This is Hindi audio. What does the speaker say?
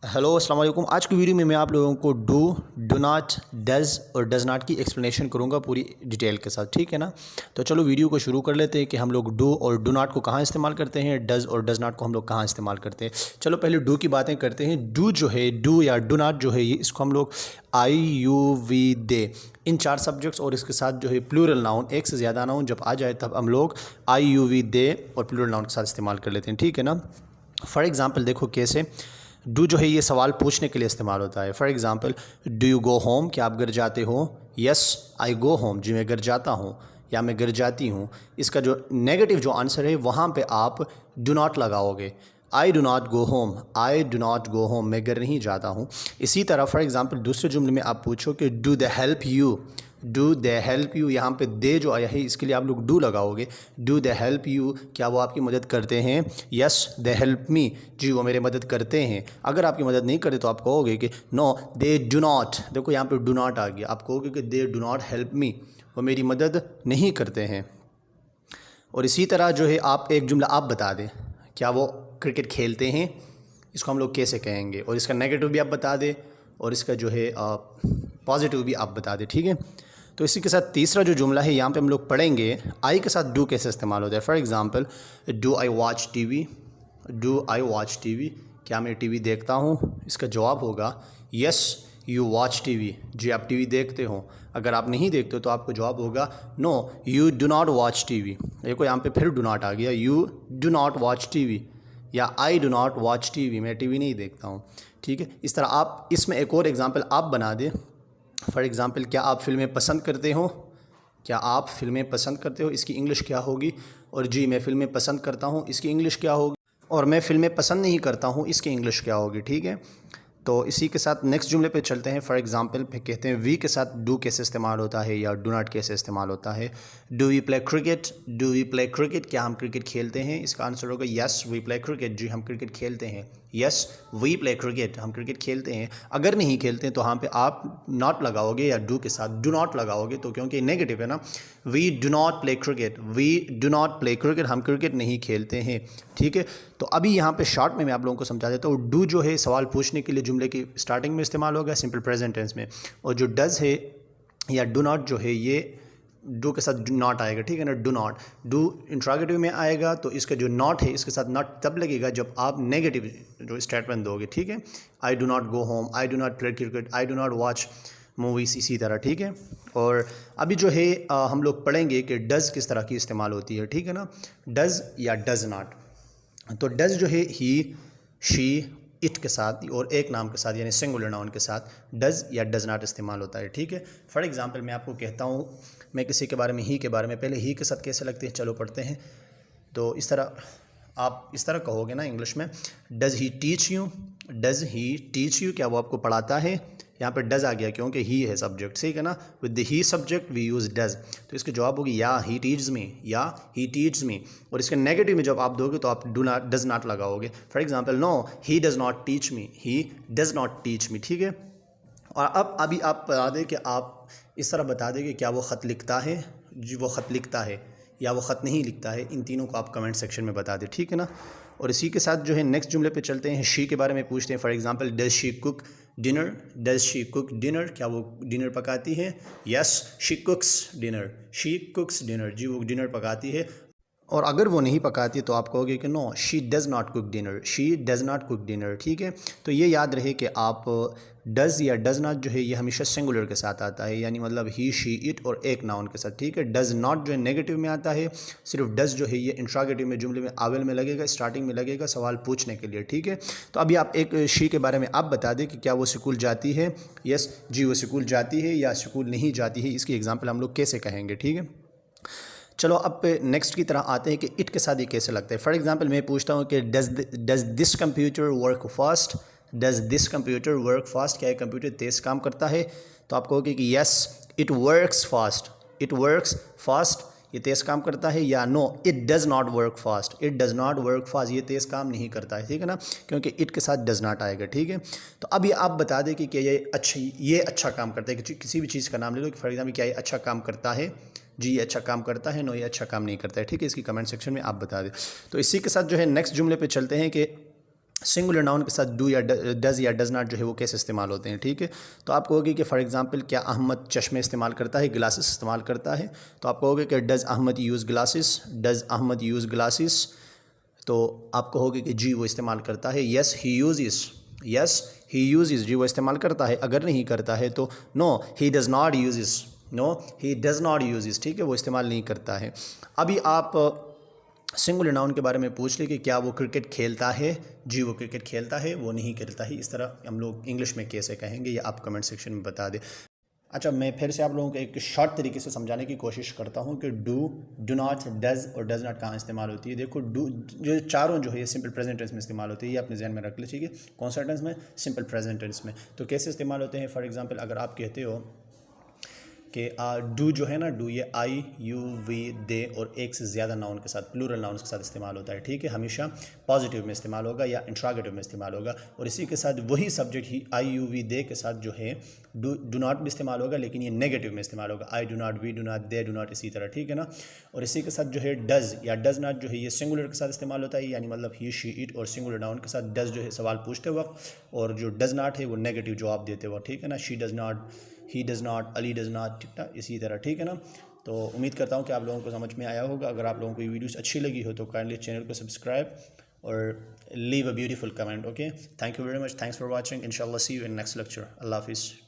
हेलो अस्सलाम वालेकुम। आज की वीडियो में मैं आप लोगों को डू नॉट, डज़ और डज़ नॉट की एक्सप्लेनेशन करूंगा पूरी डिटेल के साथ, ठीक है ना। तो चलो वीडियो को शुरू कर लेते हैं कि हम लोग डू और डू नॉट को कहाँ इस्तेमाल करते हैं, डज़ और डज़ नॉट को हम लोग कहाँ इस्तेमाल करते हैं। चलो पहले डू की बातें करते हैं। डू जो है, डू या डू नॉट जो है, ये इसको हम लोग आई यू वी दे, इन चार सब्जेक्ट्स और इसके साथ जो है प्लूरल नाउन, एक से ज़्यादा नाउन जब आ जाए तब हम लोग आई यू वी दे और प्लूरल नाउन के साथ इस्तेमाल कर लेते हैं, ठीक है ना। फॉर एग्ज़ाम्पल देखो कैसे डू जो है ये सवाल पूछने के लिए इस्तेमाल होता है। For example, do you go home, क्या आप घर जाते हो। यस आई गो होम, जी मैं घर जाता हूँ या मैं घर जाती हूँ। इसका जो नेगेटिव जो आंसर है वहाँ पे आप डू नॉट लगाओगे। आई do not go home, I do not go home, मैं घर नहीं जाता हूँ। इसी तरह फॉर एग्ज़ाम्पल दूसरे जुमले में आप पूछो कि do they help you, do they help you, यहाँ पे दे जो आया है इसके लिए आप लोग डू लगाओगे। डू दे हेल्प यू, क्या वो आपकी मदद करते हैं। यस दे हेल्प मी, जी वो मेरी मदद करते हैं। अगर आपकी मदद नहीं करते तो आप कहोगे कि नो दे डू नॉट, देखो यहाँ पे डू नॉट आ गया, आप कहोगे कि दे डू नॉट हेल्प मी, वो मेरी मदद नहीं करते हैं। और इसी तरह जो है आप एक जुमला आप बता दें, क्या वो क्रिकेट खेलते हैं, इसको हम लोग कैसे कहेंगे, और इसका नेगेटिव भी आप बता दें और इसका जो है पॉजिटिव भी आप बता दें, ठीक है। तो इसी के साथ तीसरा जो जुमला है यहाँ पे हम लोग पढ़ेंगे आई के साथ डू कैसे इस्तेमाल होता है। For example, do I watch T V, do I watch T V, क्या मैं टी वी देखता हूँ। इसका जवाब होगा yes you watch T V, जी आप टी वी देखते हो। अगर आप नहीं देखते हो तो आपको जवाब होगा no you do not watch T V. देखो यहाँ पे फिर डू नॉट आ गया, you do not watch T V या I do not watch T V, मैं टी वी नहीं देखता हूँ, ठीक है। इस तरह आप इसमें एक और एग्ज़ाम्पल आप बना दें। फॉर एग्ज़ाम्पल, क्या आप फ़िल्में पसंद करते हो, क्या आप फ़िल्में पसंद करते हो, इसकी इंग्लिश क्या होगी। और जी मैं फ़िल्में पसंद करता हूँ, इसकी इंग्लिश क्या होगी। और मैं फ़िल्में पसंद नहीं करता हूँ, इसकी इंग्लिश क्या होगी, ठीक है। तो इसी के साथ नेक्स्ट जुमले पे चलते हैं। फॉर एग्ज़ाम्पल कहते हैं वी के साथ डू कैसे इस्तेमाल होता है या डू नॉट कैसे इस्तेमाल होता है। Do we play cricket, do we play cricket, क्या हम क्रिकेट खेलते हैं। इसका आंसर होगा यस वी प्ले क्रिकेट, जी हम क्रिकेट खेलते हैं। यस वी प्ले क्रिकेट, हम क्रिकेट खेलते हैं। अगर नहीं खेलते हैं तो यहाँ पे आप नॉट लगाओगे या डू के साथ डू नॉट लगाओगे, तो क्योंकि नेगेटिव है ना। We do not play cricket, we do not play cricket, हम क्रिकेट नहीं खेलते हैं, ठीक है। तो अभी यहाँ पे शॉर्ट में मैं आप लोगों को समझा देता हूँ। डू जो है सवाल पूछने के लिए जुमले की स्टार्टिंग में इस्तेमाल होगा सिंपल प्रेजेंट टेंस में, और जो डज़ है या डू नॉट जो है ये डू के साथ डू नॉट आएगा, ठीक है ना। डू नॉट, डू इंट्रोगेटिव में आएगा तो इसका जो नॉट है इसके साथ नॉट तब लगेगा जब आप नेगेटिव जो स्टेटमेंट दोगे, ठीक है। आई do not go home, I do not play cricket, I do not watch movies, इसी तरह, ठीक है। और अभी जो है हम लोग पढ़ेंगे कि डज़ किस तरह की इस्तेमाल होती है, ठीक है ना। डज़ या डज़ नॉट, तो डज़ जो है ही शी इट के साथ और एक नाम के साथ यानी सिंगुलर नाउन के साथ डज़ या डज़ नॉट इस्तेमाल होता है, ठीक है। फॉर एग्ज़ाम्पल मैं आपको कहता हूँ, मैं किसी के बारे में ही के बारे में, पहले ही के साथ कैसे लगते हैं चलो पढ़ते हैं। तो इस तरह आप इस तरह कहोगे ना इंग्लिश में, does he teach you, does he teach you, क्या वो आपको पढ़ाता है। यहाँ पर डज़ आ गया क्योंकि ही है सब्जेक्ट, ठीक है ना। With the he subject we use does, तो इसके जवाब होगी या ही टीच मी, या ही टीच मी। और इसके नेगेटिव में जब आप दोगे तो आप डू नॉट डज़ नॉट लगाओगे। For example, no he does not teach me, he does not teach me, ठीक है। और अब अभी आप बता दें कि आप इस तरह बता दें कि क्या वो ख़त लिखता है, जी वो ख़त लिखता है, या वो ख़त नहीं लिखता है। इन तीनों को आप कमेंट सेक्शन में बता दें, ठीक है ना। और इसी के साथ जो है नेक्स्ट जुमले पे चलते हैं। शी के बारे में पूछते हैं। For example, does she cook dinner, does she cook dinner, क्या वो डिनर पकाती है। Yes she cooks dinner, she cooks dinner, जी वो डिनर पकाती है। और अगर वो नहीं पकाती तो आप कहोगे कि no she does not cook dinner, she does not cook dinner, ठीक है। तो ये याद रहे कि आप डज़ या डज़ नॉट जो है ये हमेशा सिंगुलर के साथ आता है, यानी मतलब ही शी इट और एक नाउन के साथ, ठीक है। डज़ नॉट जो है नेगेटिव में आता है, सिर्फ डज़ जो है ये इंट्रोगेटिव में जुमले में आवेल में लगेगा, स्टार्टिंग में लगेगा सवाल पूछने के लिए, ठीक है। तो अभी आप एक शी के बारे में आप बता दें कि क्या वो स्कूल जाती है। यस जी वो स्कूल जाती है या स्कूल नहीं जाती है, इसकी एग्जाम्पल हम लोग कैसे कहेंगे, ठीक है। चलो अब नेक्स्ट की तरह आते हैं कि इट के साथ ये कैसे लगता है। फॉर एग्जांपल मैं पूछता हूँ कि does this computer work fast, does this computer work fast, क्या ये कंप्यूटर तेज़ काम करता है। तो आप कहोगे कि yes it works fast, it works fast, ये तेज़ काम करता है। या no it does not work fast, it does not work fast, ये तेज़ काम नहीं करता है, ठीक है ना, क्योंकि इट के साथ डज़ नॉट आएगा, ठीक है। तो अब ये आप बता दें कि क्या ये अच्छा काम करता है। किसी भी चीज़ का नाम ले लो, फॉर एग्जाम्पल क्या ये अच्छा काम करता है, जी ये अच्छा काम करता है, नो ये अच्छा काम नहीं करता है, ठीक है। इसकी कमेंट सेक्शन में आप बता दें। तो इसी के साथ जो है नेक्स्ट जुमले पे चलते हैं कि सिंगुलर नाउन के साथ डू या डज़ या डज़ नॉट जो है वो कैसे इस्तेमाल होते हैं, ठीक है। तो आप कहोगे कि फ़ॉर एग्जांपल क्या अहमद चश्मे इस्तेमाल करता है, ग्लासेस इस्तेमाल करता है। तो आप कहोगे कि does Ahmed use glasses, does Ahmed use glasses. तो आप कहोगे कि जी वो इस्तेमाल करता है, yes he use, yes he use, जी वो इस्तेमाल करता है। अगर नहीं करता है तो no he does not use, no he does not use, ठीक है, वो इस्तेमाल नहीं करता है। अभी आप सिंगुलर नाउन के बारे में पूछ ले कि क्या वो क्रिकेट खेलता है, जी वो क्रिकेट खेलता है, वो नहीं खेलता है। इस तरह हम लोग इंग्लिश में कैसे कहेंगे ये आप कमेंट सेक्शन में बता दें। अच्छा, मैं फिर से आप लोगों को एक शॉर्ट तरीके से समझाने की कोशिश करता हूँ कि डू, डू नॉट, डज़ और डज़ नॉट कहाँ इस्तेमाल होती है। देखो डू जो चारों जो है ये सिंपल प्रेजेंट टेंस में इस्तेमाल होती है, ये अपने जहन में रख लीजिए। कौन सा टेंस में? सिंपल प्रेजेंट टेंस में। तो कैसे इस्तेमाल होते हैं? फॉर एग्जांपल अगर आप कहते हो कि डू जो है ना, डू ये आई यू वी दे और एक से ज़्यादा नाउन के साथ, प्लूरल नाउन के साथ इस्तेमाल होता है, ठीक है। हमेशा पॉजिटिव में इस्तेमाल होगा या इंट्रागेटिव में इस्तेमाल होगा। और इसी के साथ वही subject he I you we they के साथ जो है डू नॉट भी इस्तेमाल होगा, लेकिन ये नेगेटिव में इस्तेमाल होगा। I do not, we do not, they do not, इसी तरह, ठीक है ना। और इसी के साथ जो है डज़ या डज़ नॉट जो है ये सिंगुलर के साथ इस्तेमाल होता है, यानी मतलब ही शी इट, और सिंगुलर नाउन के साथ डज़ जो है सवाल पूछते वक्त, और जो डज़ नॉट है वो नेगेटिव जवाब देते वक्त, ठीक है ना। She does not, he does not, Ali does not, ठीक ना, इसी तरह, ठीक है ना। तो उम्मीद करता हूँ कि आप लोगों को समझ में आया होगा। अगर आप लोगों को ये वीडियोस अच्छी लगी हो तो काइंडली चैनल को सब्सक्राइब और leave a beautiful comment. Okay, thank you very much, thanks for watching. इंशाल्लाह सी यू इन नेक्स्ट लेक्चर। अल्लाह हाफिज़।